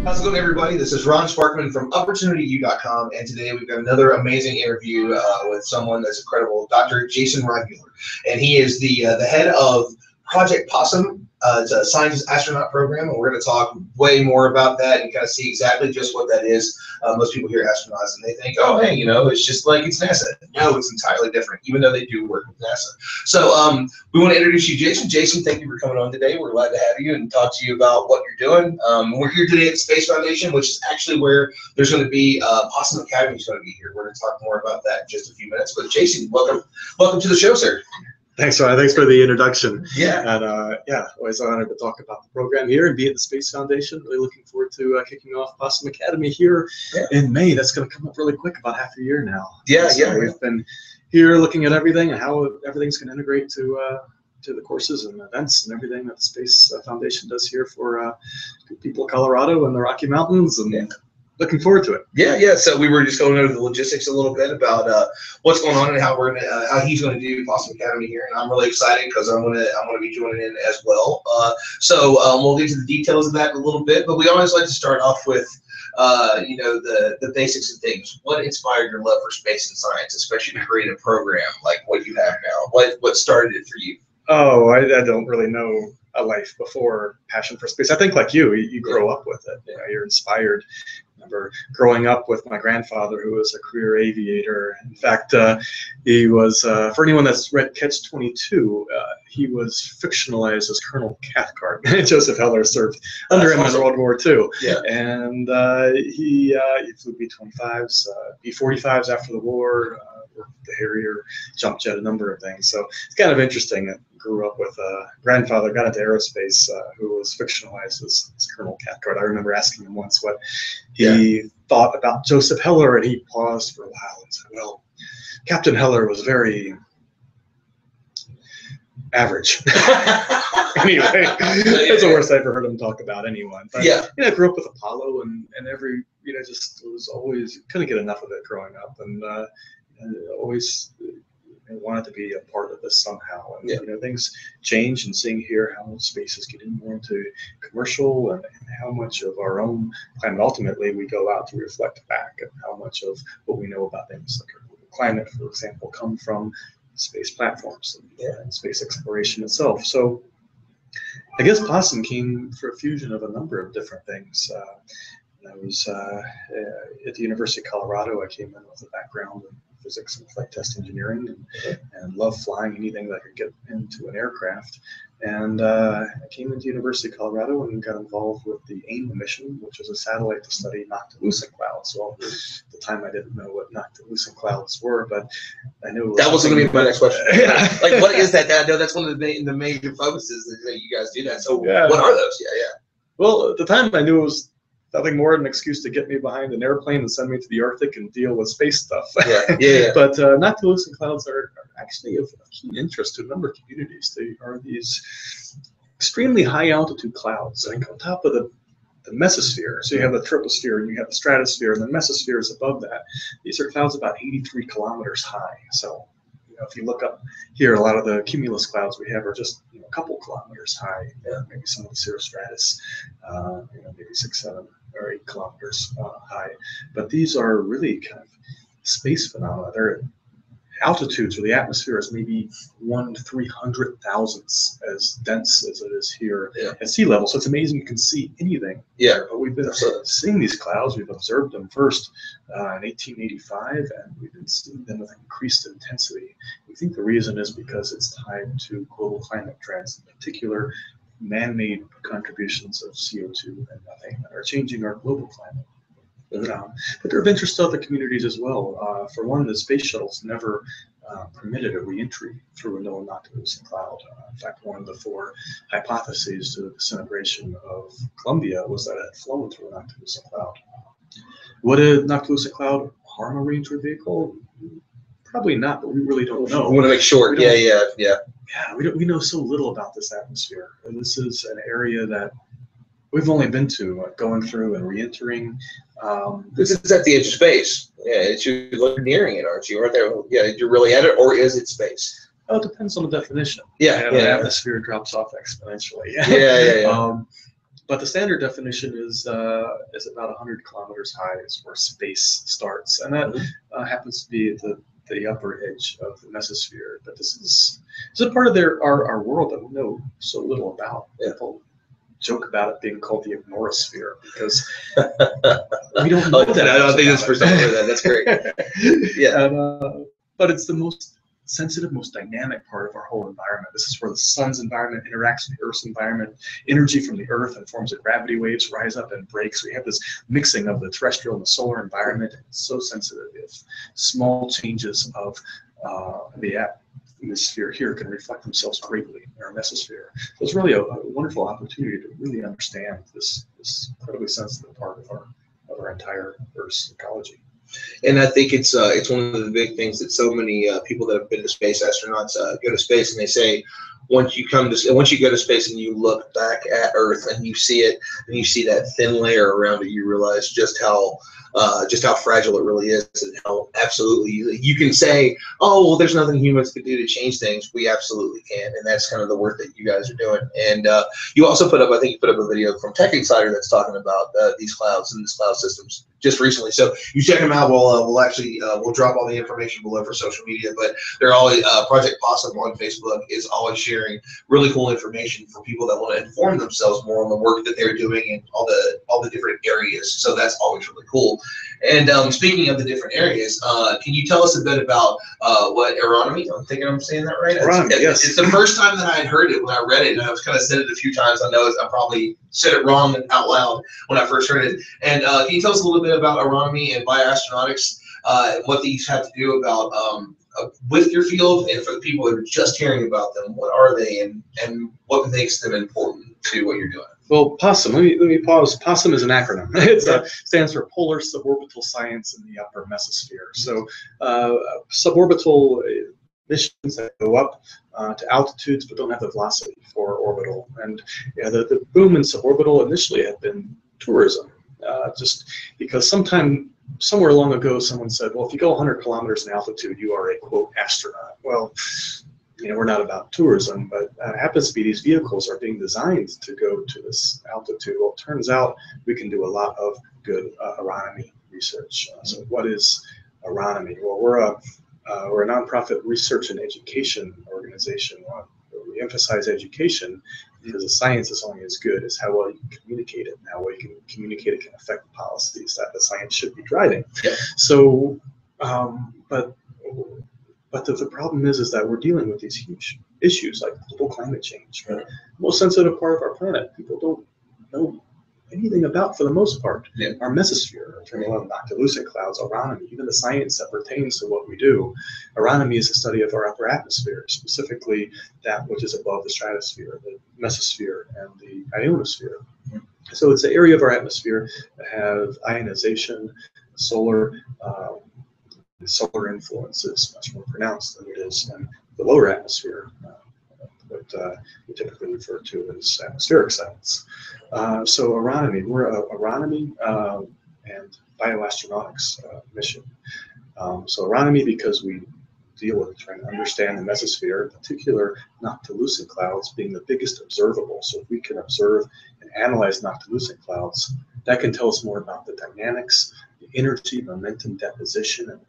How's it going, everybody? This is Ron Sparkman from OpportunityU.com, and today we've got another amazing interview with someone that's incredible, Dr. Jason Reimuller, and he is the head of Project Possum. It's a science astronaut program, and we're going to talk way more about that and kind of see exactly just what that is. Most people hear astronauts and they think, oh, hey, you know, it's just like it's NASA. No, it's entirely different, even though they do work with NASA. So we want to introduce you, Jason. Jason, thank you for coming on today. We're glad to have you and talk to you about what you're doing. We're here today at the Space Foundation, which is actually where there's going to be Possum Academy is going to be here. We're going to talk more about that in just a few minutes. But Jason, welcome to the show, sir. Thanks, Ryan. Thanks for the introduction. Yeah. And yeah, always honored to talk about the program here and be at the Space Foundation. Really looking forward to kicking off Possum Academy here in May. That's going to come up really quick, about half a year now. Yeah, so we've been here looking at everything and how everything's going to integrate to the courses and events and everything that the Space Foundation does here for people in Colorado and the Rocky Mountains. And looking forward to it. Yeah. So we were just going over the logistics a little bit about what's going on and how we're gonna, how he's going to do Possum Academy here, and I'm really excited because I'm gonna be joining in as well. So we'll get to the details of that in a little bit, but we always like to start off with you know, the basics of things. What inspired your love for space and science, especially to create a program like what you have now? What started it for you? Oh, I don't really know a life before passion for space. I think like you grow up with it. You know, you're inspired. I remember growing up with my grandfather, who was a career aviator. In fact, he was, for anyone that's read Catch-22, he was fictionalized as Colonel Cathcart. Joseph Heller served under him in World War II. Yeah. And he flew B-25s, B-45s after the war, worked with the Harrier, jump jet, a number of things. So it's kind of interesting. I grew up with a grandfather, got into aerospace, who was fictionalized as Colonel Cathcart. I remember asking him once what he thought about Joseph Heller, and he paused for a while and said, well, Captain Heller was very average. Anyway, that's the worst I've ever heard him talk about anyone. But, you know, I grew up with Apollo, and every, you know, just was always, couldn't get enough of it growing up, and always wanted to be a part of this somehow. And you know, things change, and seeing here how space is getting more into commercial, and how much of our own climate ultimately we go out to reflect back, and how much of what we know about things like our climate, for example, come from space platforms and space exploration itself. So I guess Possum came for a fusion of a number of different things. I was at the University of Colorado. I came in with a background in physics and flight test engineering, and loved flying anything that I could get into an aircraft. And I came into University of Colorado and got involved with the AIM mission, which was a satellite to study noctilucent clouds. Well, at the time I didn't know what noctilucent clouds were, but I knew that was going to be my next question. Like, what is that? I know that's one of the major focuses that you guys do that. So what are those? Well, at the time I knew it was nothing more than an excuse to get me behind an airplane and send me to the Arctic and deal with space stuff. But noctilucent clouds are actually of keen interest to a number of communities. They are these extremely high altitude clouds, like on top of the mesosphere. So you have the troposphere, and you have the stratosphere, and the mesosphere is above that. These are clouds about 83 kilometers high. So if you look up here, a lot of the cumulus clouds we have are just a couple kilometers high. Maybe some of the cirrostratus, maybe 6, 7, or 8 kilometers high. But these are really kind of space phenomena. They're altitudes where the atmosphere is maybe 1/300,000th as dense as it is here at sea level. So it's amazing you can see anything. But we've been seeing these clouds. We've observed them first in 1885, and we've been seeing them with increased intensity. We think the reason is because it's tied to global climate trends, in particular man-made contributions of CO2 and methane that are changing our global climate. But they're of interest to other communities as well. For one, the space shuttles never permitted a re-entry through a known noctilucent cloud. In fact, one of the 4 hypotheses to the disintegration of Columbia was that it had flown through a noctilucent cloud. Would a noctilucent cloud harm a re-entry vehicle? Probably not, but we really don't know. We want to make sure. We know so little about this atmosphere. And this is an area that we've only been to, going through and re-entering. This is at the edge of space. You're nearing it, aren't you? Aren't there? You're really at it, or is it space? Oh, it depends on the definition. The atmosphere drops off exponentially. But the standard definition is about 100 kilometers high is where space starts, and that happens to be the upper edge of the mesosphere. But this is a part of our world that we know so little about. People joke about it being called the ignorosphere because we don't know that. I don't think that's the first time I heard that. That's great. Yeah. And, but it's the most sensitive, most dynamic part of our whole environment. This is where the sun's environment interacts with the Earth's environment. Energy from the Earth in forms of gravity waves rise up and break. So we have this mixing of the terrestrial and the solar environment. It's so sensitive. If small changes of the atmosphere here can reflect themselves greatly in our mesosphere. So it's really a wonderful opportunity to really understand this incredibly sensitive part of our entire Earth's ecology. And I think it's one of the big things that so many people that have been to space, astronauts, go to space, and they say once you go to space and you look back at Earth and you see it and you see that thin layer around it, you realize just how fragile it really is, and how absolutely you can say, oh, well, there's nothing humans can do to change things. We absolutely can, and that's kind of the work that you guys are doing. And you also I think you put up a video from Tech Insider that's talking about these clouds and these cloud systems just recently. So you check them out. We'll drop all the information below for social media, but they're always Project Possum on Facebook is always sharing really cool information for people that want to inform themselves more on the work that they're doing in all the different areas. So that's always really cool. And speaking of the different areas, can you tell us a bit about what aeronomy? I'm thinking I'm saying that right. Yes. It's the first time that I had heard it when I read it, and I was kind of said it a few times. I know I probably said it wrong and out loud when I first heard it. And can you tell us a little bit about aeronomy and bioastronautics, what these have to do about with your field, and for the people that are just hearing about them, what are they, and what makes them important to what you're doing? Well, POSSUM, let me pause. POSSUM is an acronym. It stands for Polar Suborbital Science in the Upper Mesosphere. So suborbital missions that go up to altitudes but don't have the velocity for orbital. And the boom in suborbital initially had been tourism, just because somewhere long ago someone said, well, if you go 100 kilometers in altitude, you are a, quote, astronaut. Well, we're not about tourism, but it happens to be these vehicles are being designed to go to this altitude. Well, it turns out we can do a lot of good aeronomy research. So what is aeronomy? Well, we're a nonprofit research and education organization. We emphasize education because the science is only as good as how well you can communicate it, and how well you can communicate it can affect the policies that the science should be driving. Yep. So, but the problem is that we're dealing with these huge issues like global climate change, the most sensitive part of our planet. People don't know anything about, for the most part, our mesosphere, turning on noctilucent clouds, aeronomy, even the science that pertains to what we do. Aeronomy is a study of our upper atmosphere, specifically that which is above the stratosphere, the mesosphere, and the ionosphere. So it's an area of our atmosphere that have ionization, solar influence is much more pronounced than it is in the lower atmosphere, what we typically refer to as atmospheric science. So aeronomy, we're a aeronomy and bioastronautics mission. So aeronomy, because we deal with trying to understand the mesosphere, in particular noctilucent clouds being the biggest observable. So if we can observe and analyze noctilucent clouds, that can tell us more about the dynamics, the energy, momentum deposition, and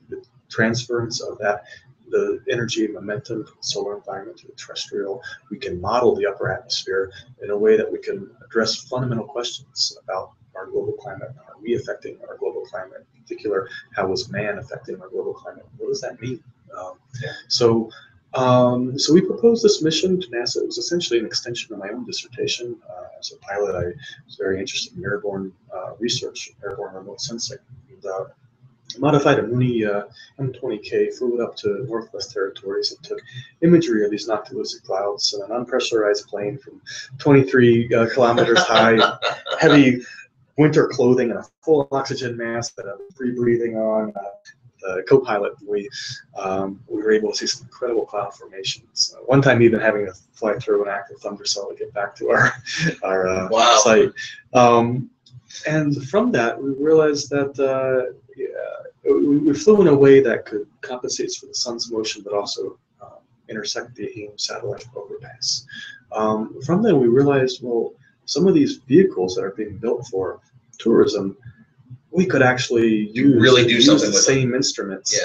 the transference of that, the energy and momentum from the solar environment to the terrestrial. We can model the upper atmosphere in a way that we can address fundamental questions about our global climate. Are we affecting our global climate? In particular, how is man affecting our global climate? What does that mean? So we proposed this mission to NASA. It was essentially an extension of my own dissertation. As a pilot, I was very interested in airborne research, airborne remote sensing. And, modified a Mooney M20K, flew it up to Northwest Territories, and took imagery of these noctilucent clouds in an unpressurized plane from 23 kilometers high, heavy winter clothing and a full oxygen mask that I'm free breathing on. The co-pilot, we were able to see some incredible cloud formations. One time even having to fly through an active thundercell to get back to our site. And from that, we realized that we flew in a way that could compensate for the sun's motion, but also intersect the Ames satellite overpass. From that, we realized, well, some of these vehicles that are being built for tourism, we could actually use the same instruments,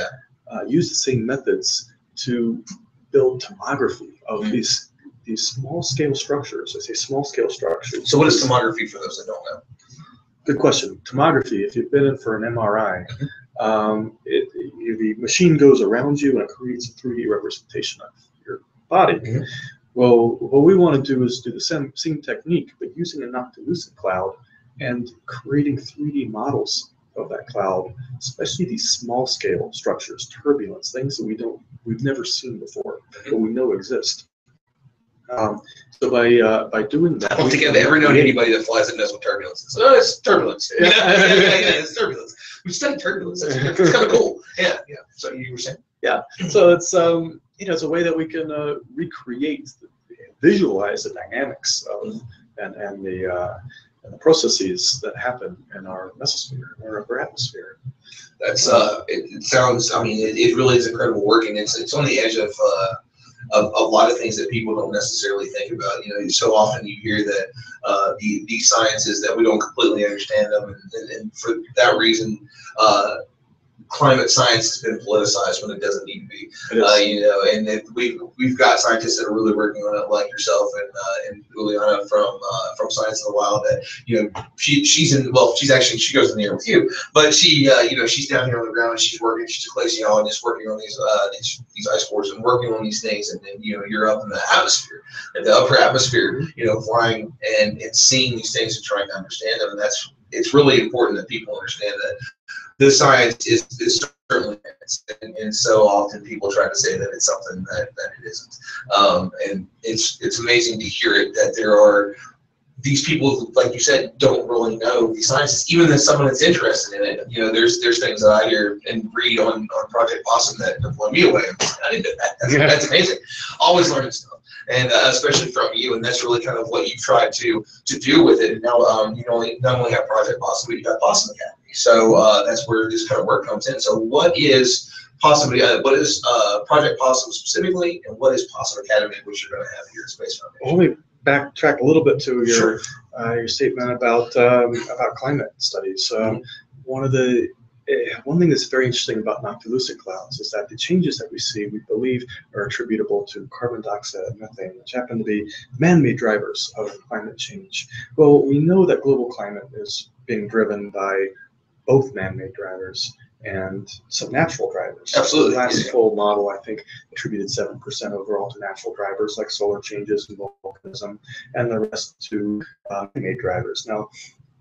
use the same methods to build tomography of these small-scale structures. I say small-scale structures. So what is tomography for those that don't know? Good question. Tomography, if you've been in for an MRI, the machine goes around you and it creates a 3D representation of your body. Well, what we want to do is do the same technique, but using a noctilucent cloud and creating 3D models of that cloud, especially these small-scale structures, turbulence, things that we've never seen before, but we know exist. So by doing that, I don't think I've ever known anybody that flies that knows what turbulence is. Oh, it's turbulence. Yeah, it's turbulence. We studied turbulence. It's kind of cool. Yeah. So you were saying? Yeah. So it's it's a way that we can recreate, visualize the dynamics of and the processes that happen in our mesosphere, or upper atmosphere. That's it sounds. I mean, it really is incredible work, and it's on the edge of a lot of things that people don't necessarily think about. So often you hear that these sciences that we don't completely understand them, and for that reason, climate science has been politicized when it doesn't need to be. And we've got scientists that are really working on it, like yourself and Juliana from Science in the Wild. That she goes in the air with you, but she's down here on the ground and she's working. She's a glaciologist working on these ice cores and working on these things. And then you're up in the atmosphere, in the upper atmosphere, flying and seeing these things and trying to understand them. And it's really important that people understand that the science is certainly advanced, and so often people try to say that it's something that it isn't. And it's amazing to hear it, that there are these people who, like you said, don't really know the sciences, even as someone that's interested in it. There's things that I hear and read on Project Possum that blow me away. I didn't know that. That's amazing. Always learning stuff. And especially from you, and that's really kind of what you tried to do with it. And now not only have Project Possum, but you got Possum Academy. So that's where this kind of work comes in. So what is Possum? What is Project Possum specifically, and what is Possum Academy, which you're going to have here at Space Foundation? Let me backtrack a little bit to your statement about climate studies. One thing that's very interesting about noctilucent clouds is that the changes that we see, we believe, are attributable to carbon dioxide and methane, which happen to be man-made drivers of climate change. Well, we know that global climate is being driven by both man-made drivers and some natural drivers. Absolutely. The last full model, I think, attributed 7% overall to natural drivers like solar changes and volcanism, and the rest to man-made drivers. Now,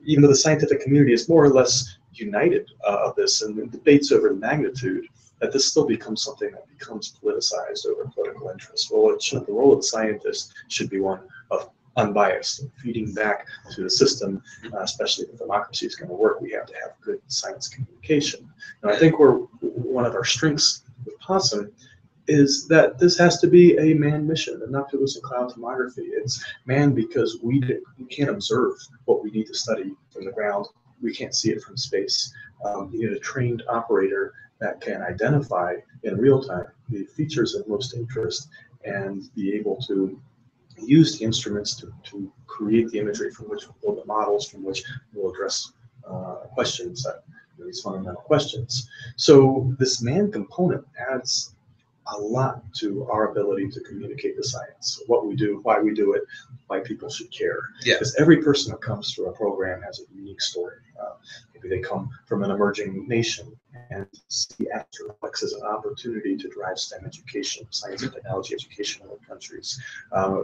even though the scientific community is more or less united of this and the debates over the magnitude, that this still becomes something that becomes politicized over political interest. Well, the role of the scientist should be one of unbiased and feeding back to the system, especially if democracy is going to work. We have to have good science communication. And I think one of our strengths with Possum is that this has to be a manned mission, and not to lose cloud tomography. It's manned because we can't observe what we need to study from the ground. We can't see it from space. You need a trained operator that can identify in real time the features of most interest and be able to use the instruments to create the imagery from which we'll build the models, from which we'll address questions, these fundamental questions. So this manned component adds a lot to our ability to communicate the science, what we do, why we do it, why people should care. Yeah. Because every person that comes through a program has a unique story. Maybe they come from an emerging nation and see astronautics as an opportunity to drive STEM education, science and technology education in other countries.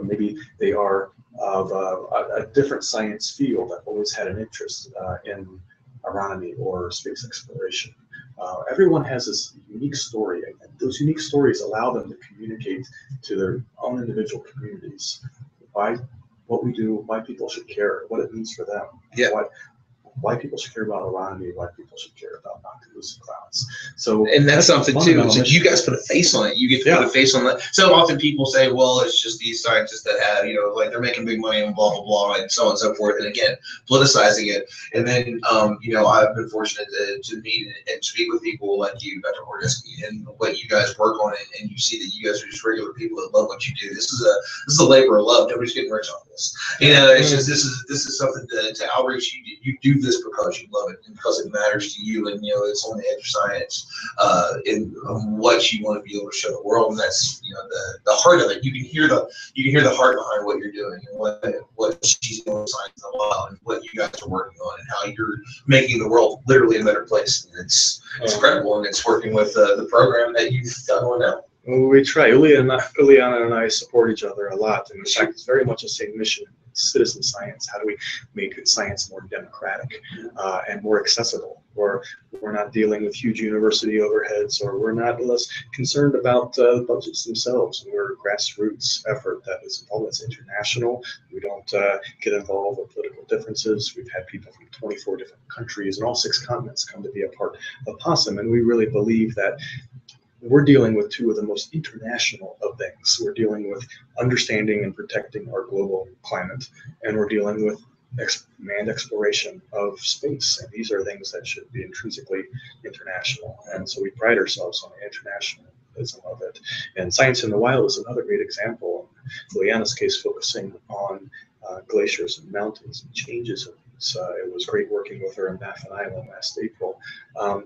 Maybe they are of a different science field that always had an interest in astronomy or space exploration. Everyone has this unique story, and those unique stories allow them to communicate to their own individual communities why what we do, why people should care, what it means for them, why people should care about astronomy, why people should care about noctilucent clouds. So, and that's something too. So you guys put a face on it. You get to put a face on that. So often people say, well, it's just these scientists that have, like they're making big money and blah blah blah and so on and so forth. And again, politicizing it. And then I've been fortunate to meet and speak with people like you, Dr. Hordiski, and what you guys work on, and you see that you guys are just regular people that love what you do. This is a labor of love. Nobody's getting rich off this. It's just this is something to outreach. You do this because you love it and because it matters to you, and it's on the edge of science in what you want to be able to show the world, and that's the heart of it. You can hear the heart behind what you're doing and what she's doing with Science in the Wild and what you guys are working on and how you're making the world literally a better place. And it's incredible, and it's working with the program that you've done on now. Well, we try. Ileana and I support each other a lot, and in fact, it's very much the same mission. Citizen science. How do we make science more democratic and more accessible? Or we're not dealing with huge university overheads, or we're not less concerned about budgets themselves. We're a grassroots effort that is always international. We don't get involved with political differences. We've had people from 24 different countries and all 6 continents come to be a part of Possum, and we really believe that we're dealing with 2 of the most international of things. We're dealing with understanding and protecting our global climate, and we're dealing with manned exploration of space. And these are things that should be intrinsically international. And so we pride ourselves on the internationalism of it. And Science in the Wild is another great example. In Ileana's case, focusing on glaciers and mountains and changes in these. It was great working with her in Baffin Island last April. And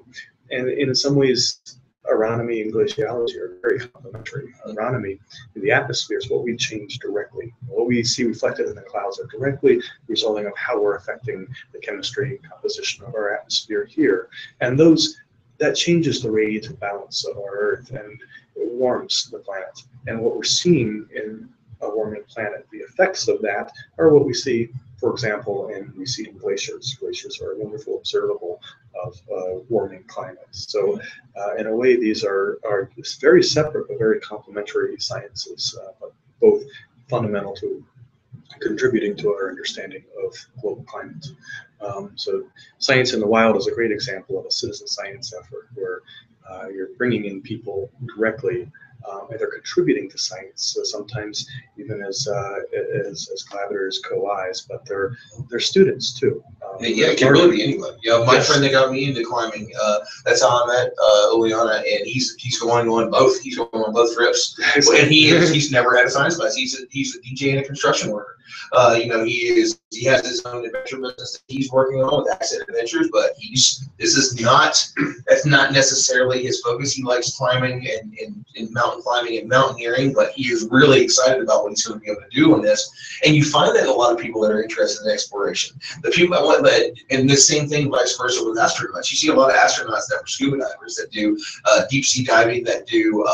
in some ways, astronomy and glaciology are very complementary. Astronomy in the atmosphere is what we change directly. What we see reflected in the clouds are directly resulting of how we're affecting the chemistry and composition of our atmosphere here. And that changes the radiative balance of our Earth, and it warms the planet. And what we're seeing in a warming planet, the effects of that are what we see, for example, in receding glaciers. Glaciers are a wonderful observable of warming climate. So in a way, these are very separate but very complementary sciences, but both fundamental to contributing to our understanding of global climate. So Science in the Wild is a great example of a citizen science effort where you're bringing in people directly and they're contributing to science. So sometimes even as collaborators, co-Is, but they're students too. It can really be anybody. My friend that got me into climbing, that's how I met Ileana, and he's going on both. He's going on both trips, and he's never had a science class. He's a DJ and a construction worker. He has his own adventure business that he's working on with Accent Adventures, but that's not necessarily his focus. He likes climbing and mountain climbing and mountaineering, but he is really excited about what he's going to be able to do on this. And you find that a lot of people that are interested in exploration, the people that want that, and the same thing vice versa with astronauts. You see a lot of astronauts that are scuba divers that do deep sea diving, that do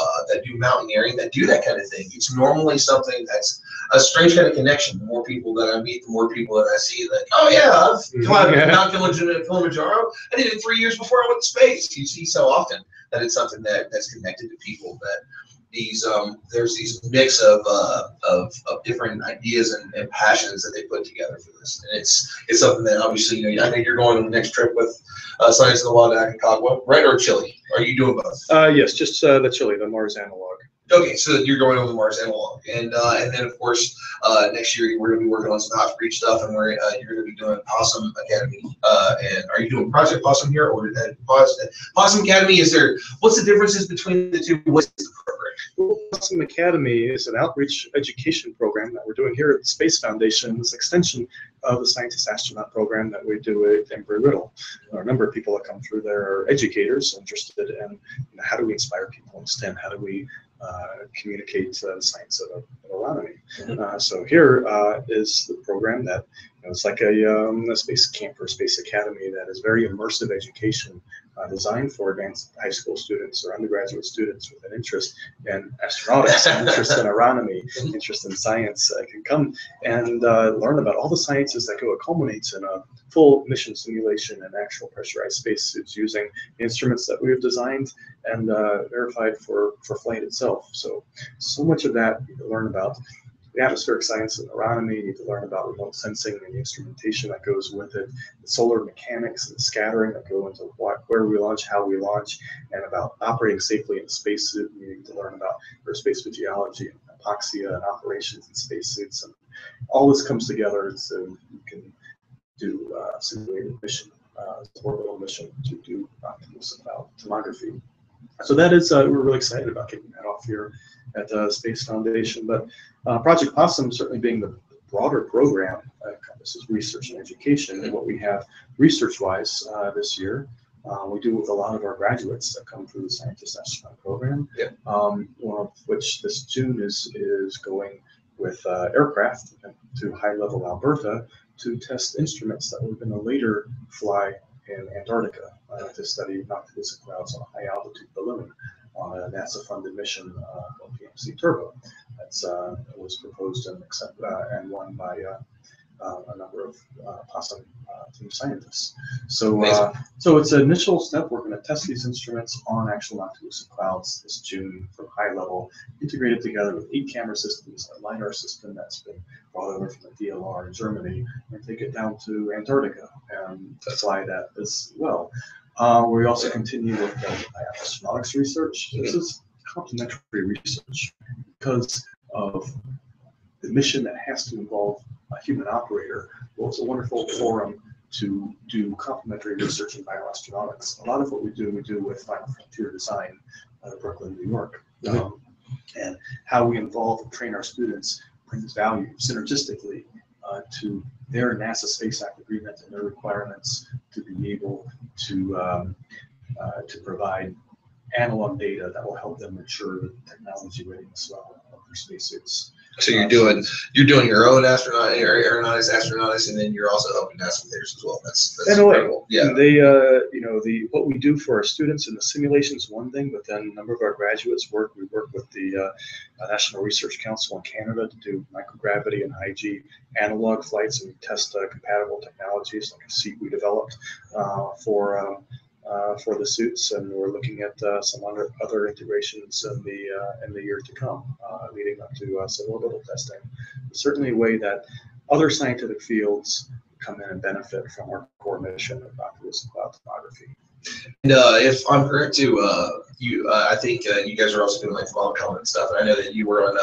mountaineering, that do that kind of thing. It's normally something that's a strange kind of connection. The more people that I meet, the more people that I see that, oh yeah, I've climbed Mount Kilimanjaro. I did it 3 years before I went to space. You see so often that it's something that's connected to people, that there's these mix of different ideas and passions that they put together for this. And it's something that obviously, I think you're going on the next trip with Science in the Wild to Aconcagua, right, or Chile? Are you doing both? Yes, just the Chile, the Mars analog. Okay, so you're going on the Mars analog, and then of course next year we're going to be working on some Hot Breach stuff, and you're going to be doing Possum Academy. And are you doing Project Possum here, or Possum Academy? What's the differences between the two? What's the program? Well, Possum Academy is an outreach education program that we're doing here at the Space Foundation. It's an extension of the Scientist Astronaut program that we do at Embry-Riddle. A number of people that come through there are educators interested in how do we inspire people in STEM? How do we communicate the science of astronomy? So here is the program that it's like a space camp or space academy that is very immersive education designed for advanced high school students or undergraduate students with an interest in astronautics, an interest in astronomy, interest in science, can come and learn about all the sciences that go. It culminates in a full mission simulation and actual pressurized spacesuits using the instruments that we have designed and verified for flight itself. So much of that you can learn about. the atmospheric science and astronomy. You need to learn about remote sensing and the instrumentation that goes with it, the solar mechanics and the scattering that go into where we launch, how we launch, and about operating safely in a spacesuit. You need to learn about aerospace physiology and hypoxia and operations in spacesuits, and all this comes together so you can do simulated mission, orbital mission to do optical cloud tomography. So that is, we're really excited about kicking that off here at Space Foundation. But Project Possum, certainly being the broader program, this is research and education, and what we have research-wise this year, we do with a lot of our graduates that come through the Scientist Astronaut program, one of which this June is going with aircraft to high-level Alberta to test instruments that we're going to later fly in Antarctica to study noctilucent clouds on a high-altitude balloon on a NASA-funded mission called PMC Turbo. That's was proposed and won by a number of Possum team scientists. So, so it's an initial step. We're going to test these instruments on actual noctilucent clouds this June from high level, integrated together with 8 camera systems, a LiDAR system that's been brought over from the DLR in Germany, and take it down to Antarctica and fly that as well. We also continue with astronautics research. This is complementary research because of the mission that has to involve a human operator. Well, it's a wonderful forum to do complementary research in bioastronautics. A lot of what we do with Final Frontier Design out of Brooklyn, New York. And how we involve and train our students brings value synergistically to their NASA Space Act agreement and their requirements to be able to provide analog data that will help them mature the technology readiness level of their spacesuits. So you're doing your own aeronautics, and then you're also helping NASA with theirs as well. That's incredible. Yeah. They, what we do for our students in the simulation is one thing, but then a number of our graduates we work with the National Research Council in Canada to do microgravity and IG analog flights and test compatible technologies like a seat we developed for the suits, and we're looking at some other integrations in the year to come, leading up to suborbital testing. It's certainly a way that other scientific fields come in and benefit from our core mission of noctilucent cloud tomography. And if I'm correct too, I think you guys are also doing like fall comment stuff. And I know that you were on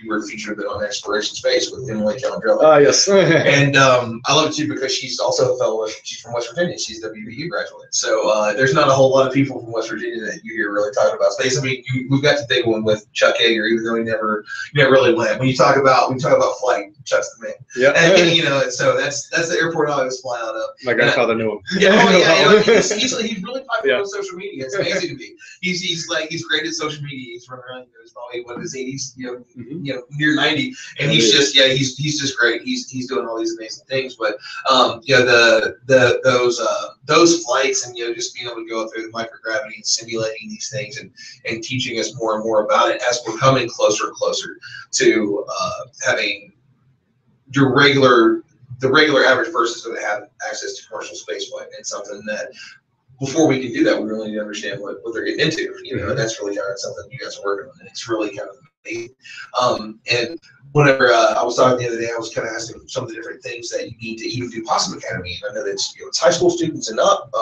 you were featured on Exploration Space with Emily Calandrella. Yes. And I love it too because she's also a fellow. She's from West Virginia. She's a WVU graduate. So there's not a whole lot of people from West Virginia that you hear really talking about space. I mean, we've got the big one with Chuck Yeager, even though he never really went. When you talk about flight, Chuck's the man. Yeah. And so that's the airport I always fly out of. My grandfather knew him. Yeah. He's really popular on social media. It's amazing to me. He's great at social media. He's running around. He's probably in his 80s, near 90, and he's just great. He's doing all these amazing things. But those flights and just being able to go through the microgravity and simulating these things and teaching us more and more about it as we're coming closer and closer to having the regular average person is going to have access to commercial spaceflight, and something that before we can do that, we really need to understand what they're getting into. And that's really kind of something you guys are working on, and it's really kind of amazing. And whenever I was talking the other day, I was kind of asking some of the different things that you need to even do Possum Academy. And I know that it's high school students and up,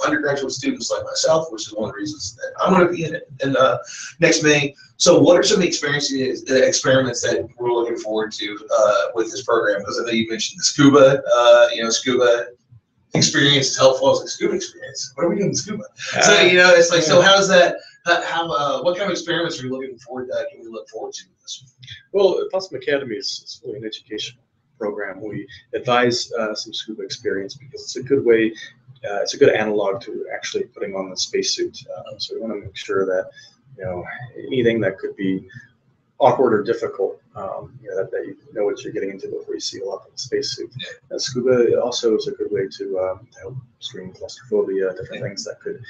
undergraduate students like myself, which is one of the reasons that I'm going to be in it next May. So what are some of the experiments that we're looking forward to with this program? Because I know you mentioned the scuba experience is helpful as a scuba experience. What are we doing with scuba? So it's like, so how does that? What kind of experiments are you looking forward? Can we look forward to with this? Well, Possum Academy is really an educational program. We advise some scuba experience because it's a good way. It's a good analog to actually putting on the spacesuit. So we want to make sure that anything that could be awkward or difficult, that you know what you're getting into before you seal up in the spacesuit. And scuba also is a good way to help screen claustrophobia, different things that could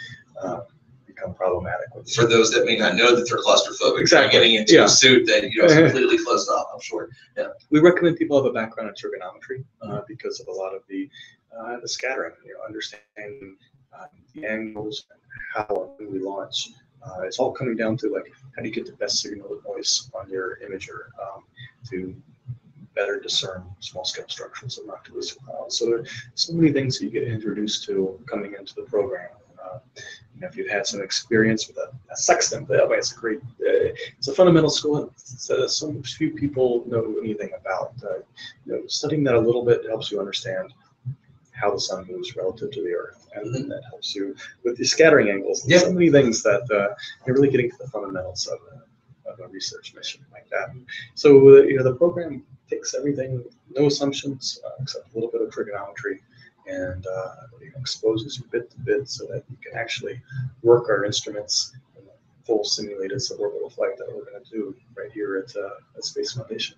become problematic. For those that may not know that they're claustrophobic, exactly. Getting into a suit that is completely closed off, I'm sure. Yeah. We recommend people have a background in trigonometry because of a lot of the scattering, understanding the angles and how we launch. It's all coming down to how do you get the best signal to noise on your imager. to better discern small-scale structures of noctilucent clouds. So there are so many things that you get introduced to coming into the program. If you've had some experience with a sextant, it's a great, it's a fundamental school. So few people know anything about. Studying that a little bit helps you understand how the sun moves relative to the Earth, and then that helps you with the scattering angles. And so many things that you're really getting to the fundamentals of a research mission like that. So the program takes everything, no assumptions, except a little bit of trigonometry, and exposes you bit to bit so that you can actually work our instruments in a full simulated suborbital flight that we're going to do right here at Space Foundation.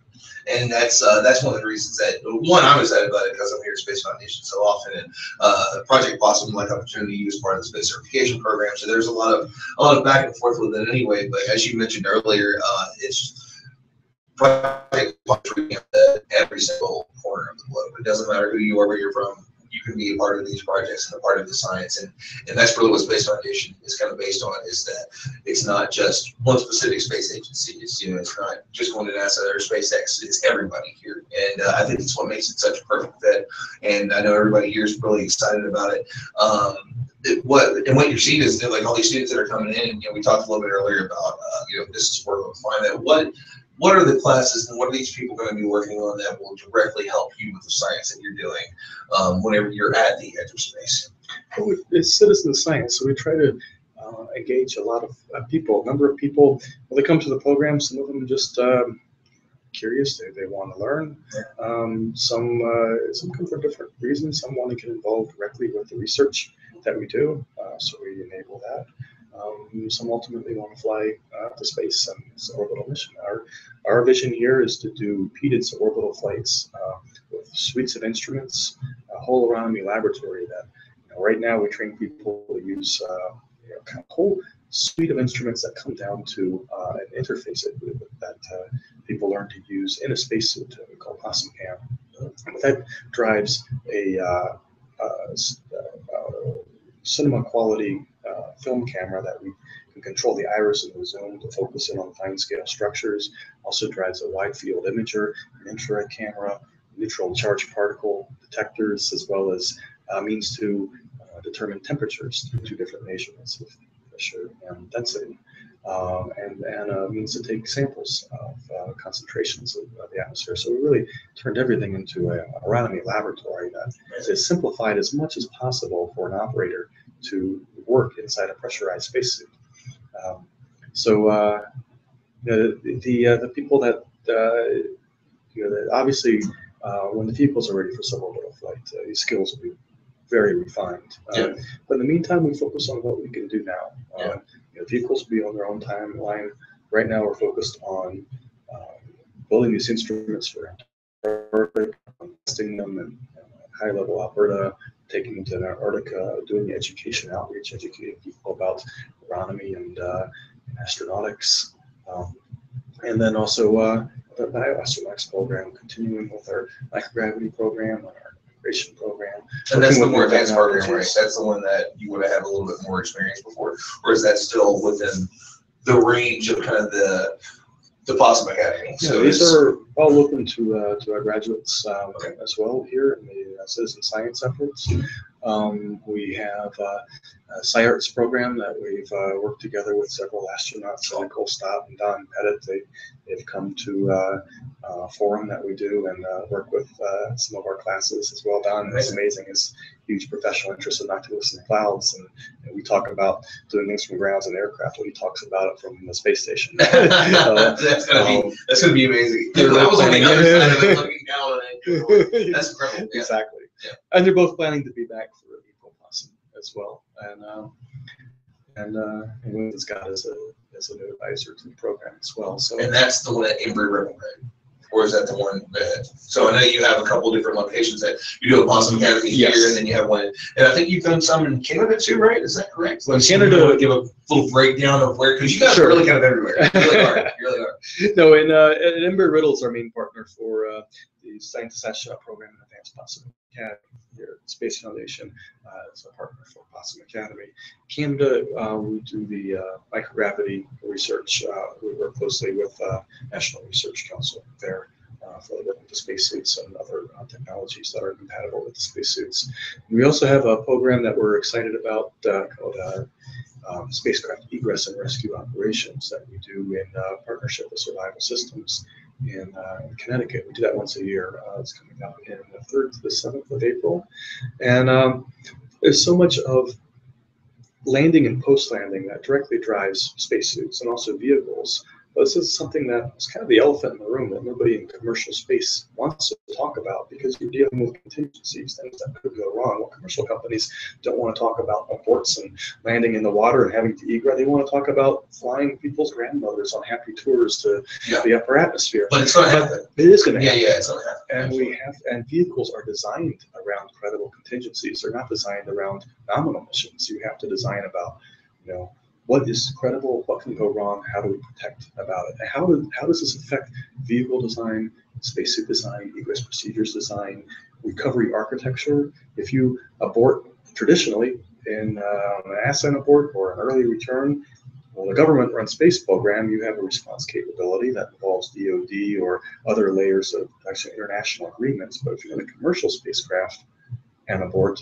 And that's one of the reasons that, one, I'm excited about it because I'm here at Space Foundation so often, and Project Possum, like opportunity to use part of the space certification program. So there's a lot of back and forth with it anyway. But as you mentioned earlier, it's Project Possum at every single corner of the globe. It doesn't matter who you are, where you're from. You can be a part of these projects and a part of the science, and that's really what Space Foundation is kind of based on. Is that it's not just one specific space agency. It's it's not just going to NASA or SpaceX. It's everybody here, and I think it's what makes it such a perfect fit. And I know everybody here is really excited about it. What you're seeing is that, like, all these students that are coming in. We talked a little bit earlier about this is where we'll find that what are the classes and what are these people going to be working on that will directly help you with the science that you're doing whenever you're at the edge of space? Well, it's citizen science, so we try to engage a lot of people. A number of people, when they come to the program, some of them are just curious, they want to learn. Some come for different reasons. Some want to get involved directly with the research that we do, so we enable that. Some ultimately want to fly to space and it's an orbital mission. Our vision here is to do repeated suborbital flights with suites of instruments, a whole astronomy laboratory that, right now we train people to use kind of whole suite of instruments that come down to an interface that people learn to use in a spacesuit we call Possum Cam. That drives a cinema quality film camera that we can control the iris and the zoom to focus in on fine scale structures. Also drives a wide field imager, an infrared camera, neutral charge particle detectors, as well as means to determine temperatures through two different measurements of pressure and density, and means to take samples of concentrations of the atmosphere. So we really turned everything into a astronomy laboratory that is simplified as much as possible for an operator to work inside a pressurized spacesuit. The people that that obviously when the vehicles are ready for suborbital flight, these skills will be very refined. But in the meantime, we focus on what we can do now. Vehicles will be on their own timeline. Right now, we're focused on building these instruments for Antarctica, testing them in high-level Alberta, taking them to Antarctica, doing the education outreach, educating people about astronomy and astronautics, and then also the bioastronautics program, continuing with our microgravity program and our integration program. And that's the more advanced program, right? That's the one that you would have had a little bit more experience before, or is that still within the range of kind of the Possum Academy? So these are all open to our graduates as well here in the citizen science efforts. We have a SciArts program that we've worked together with several astronauts, Nicole Stott and Don Pettit. They've come to a forum that we do and work with some of our classes as well. Don is amazing. His huge professional interest in noctilucent clouds, and we talk about doing things from grounds and aircraft. He talks about it from the space station. That's gonna be amazing. I was on the other side of it looking down on it. That's incredible. Yeah. Exactly. Yeah. And they're both planning to be back for Possum as well. And Winston Scott is a new advisor to the program as well. So, and that's the one at Embry-Riddle, right? Or is that the one that? So I know you have a couple of different locations that you do a Possum Academy here, and then you have one, and I think you've done some in Canada too, right? Is that correct? Well, in Canada, give a little breakdown of where, because you guys are really kind of everywhere. You really are. You really are. No, and Embry-Riddle is our main partner for the Scientist Astronaut program in Advanced Possum Academy here at Space Foundation as a partner for Possum Academy. Canada, we do the microgravity research. We work closely with National Research Council there for the work with the spacesuits and other technologies that are compatible with the spacesuits. We also have a program that we're excited about called spacecraft egress and rescue operations that we do in partnership with Survival Systems in Connecticut. We do that once a year. It's coming up in the 3rd to the 7th of April. And there's so much of landing and post-landing that directly drives spacesuits and also vehicles. But this is something that is kind of the elephant in the room that nobody in commercial space wants to talk about, because you're dealing with contingencies, things that could go wrong. Well, commercial companies don't want to talk about aborts and landing in the water and having to egress. They want to talk about flying people's grandmothers on happy tours to the upper atmosphere. But it's going to happen. It is going to happen. Yeah, it's going to happen. And vehicles are designed around credible contingencies. They're not designed around nominal missions. You have to design about, what is credible, what can go wrong, how do we protect about it, and how does this affect vehicle design, spacesuit design, egress procedures design, recovery architecture. If you abort traditionally in an ascent abort or an early return, well, the government-run space program, you have a response capability that involves DoD or other layers of actually international agreements. But if you're in a commercial spacecraft and abort,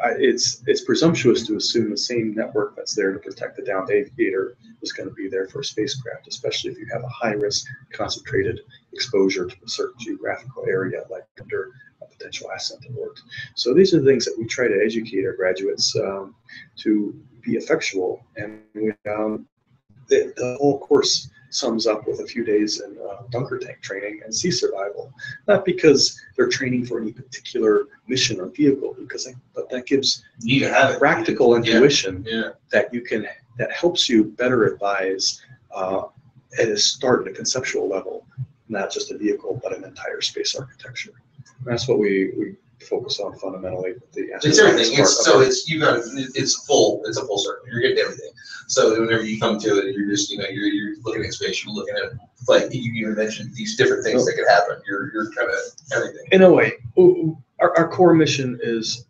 it's presumptuous to assume the same network that's there to protect the downed aviator is going to be there for a spacecraft, especially if you have a high-risk, concentrated exposure to a certain geographical area, like under a potential ascent abort. So these are the things that we try to educate our graduates to be effectual, and the whole course sums up with a few days in bunker tank training and sea survival. Not because they're training for any particular mission or vehicle, but that gives you have practical intuition that helps you better advise at a conceptual level, not just a vehicle, but an entire space architecture. And that's what we focus on fundamentally. It's everything. It's a full circle. You're getting everything. So whenever you come to it, you're just you're looking at space. You're looking at, like you even mentioned, these different things that could happen. You're kind of everything. In a way, our core mission is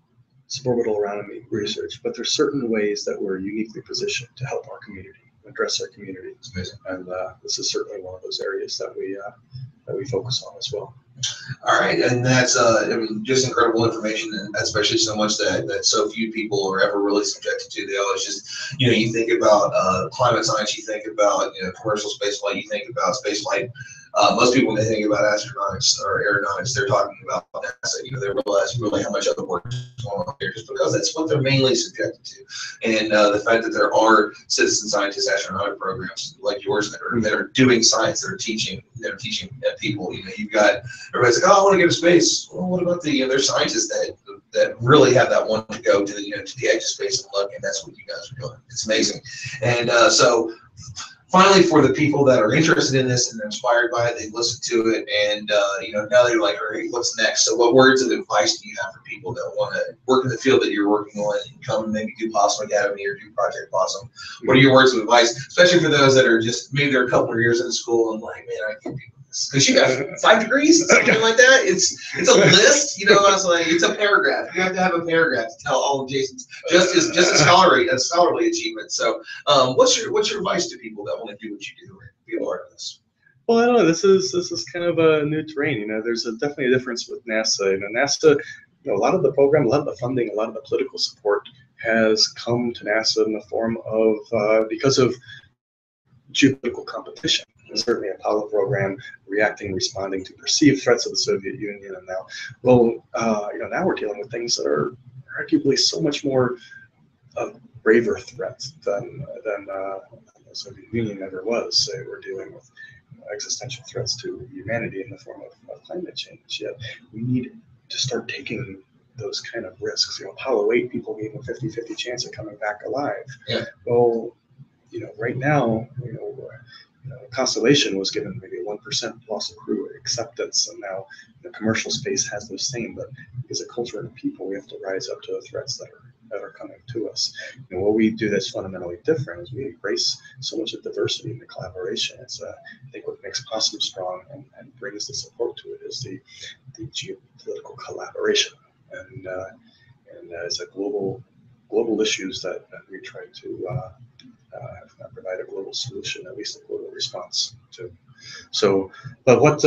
suborbital aeronomy research, but there's certain ways that we're uniquely positioned to help our community, address our community, and this is certainly one of those areas that we focus on as well. All right, and that's just incredible information, and especially so much that so few people are ever really subjected to. They always just, you think about climate science, you think about commercial spaceflight, you think about spaceflight. Most people, when they think about astronautics or aeronautics, they're talking about NASA. They realize really how much other work is going on here, just because that's what they're mainly subjected to. And the fact that there are citizen scientist astronautic programs like yours that are doing science, that are teaching people. You've got everybody's like, oh, I want to go to space. Well, what about there's scientists that really have that want to go to the edge of space and look, and that's what you guys are doing. It's amazing. And so finally, for the people that are interested in this and they're inspired by it, they listen to it, and now they're like, all right, what's next? So what words of advice do you have for people that want to work in the field that you're working on and come and maybe do Possum Academy or do Project Possum? What are your words of advice, especially for those that are just, maybe they're a couple of years in school and like, man, I can't do this. Because you got 5 degrees, something like that. It's a list, I was like, it's a paragraph. You have to have a paragraph to tell all of Jason's just as scholarly achievement. So what's your advice to people that want to do what you do and be a part of this? Well, I don't know. This is kind of a new terrain. There's definitely a difference with NASA. NASA, a lot of the program, a lot of the funding, a lot of the political support has come to NASA in the form of because of geopolitical competition. And certainly Apollo program responding to perceived threats of the Soviet Union, and now, now we're dealing with things that are arguably so much more braver threats than the Soviet Union ever was. So we're dealing with existential threats to humanity in the form of climate change. Yet we need to start taking those kind of risks. Apollo 8 people gave a 50-50 chance of coming back alive. Yeah. Well, right now, Constellation was given maybe a 1% loss of crew acceptance, and now the commercial space has those same. But as a culture and people, we have to rise up to the threats that are coming to us. What we do that's fundamentally different is we embrace so much of diversity and the collaboration. It's I think what makes Possum strong and brings the support to it is the geopolitical collaboration. and it's a global issues that we try to provide a global solution, at least a global response to. So, but what?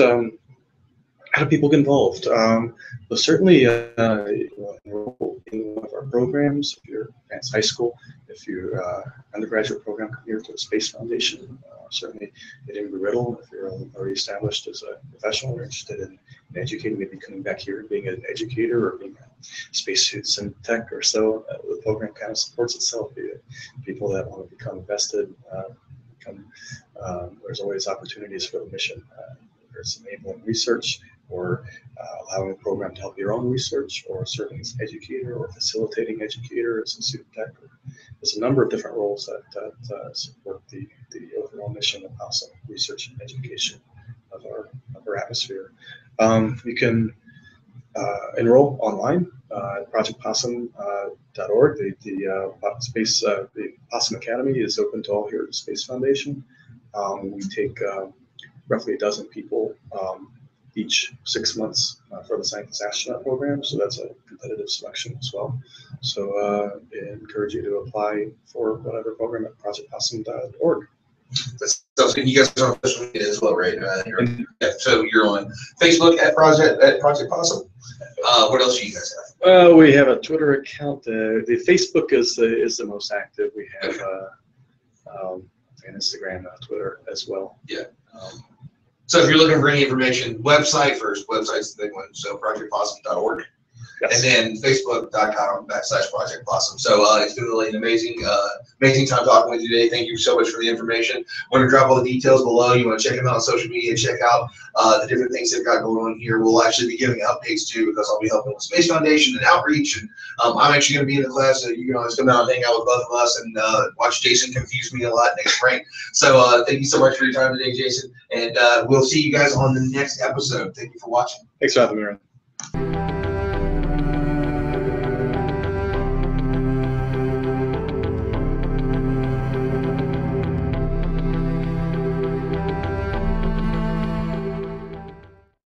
How do people get involved? Well, certainly enroll in one of our programs. If you're advanced high school, if you're undergraduate program, come here to the Space Foundation. Certainly at Embry-Riddle, if you're already established as a professional or interested in educating, maybe coming back here and being an educator or being a spacesuits and tech or so, the program kind of supports itself. People that want to become invested, there's always opportunities for the mission. There's enabling research, or allowing the program to help your own research, or serving as an educator, or facilitating educator as a student tech. There's a number of different roles that support the overall mission of Possum, research and education of our atmosphere. You can enroll online at projectpossum.org. The Possum Academy is open to all here at the Space Foundation. We take roughly a dozen people each 6 months for the scientist astronaut program, so that's a competitive selection as well. So I encourage you to apply for whatever program at projectpossum.org. And you guys are on social media as well, right? So you're on Facebook at Project Possum. What else do you guys have? We have a Twitter account. The Facebook is the most active. We have an Instagram, Twitter as well. Yeah. So if you're looking for any information, website's the big one. So projectpossum.org. Yes. And then facebook.com/Project Possum. So it's been really an amazing time talking with you today. Thank you so much for the information. I'm going to drop all the details below. You want to check them out on social media, check out the different things they've got going on here. We'll actually be giving updates too, because I'll be helping with Space Foundation and outreach. And I'm actually going to be in the class, so you can always come out and hang out with both of us and watch Jason confuse me a lot next spring. So thank you so much for your time today, Jason. And we'll see you guys on the next episode. Thank you for watching. Thanks for having me, Aaron.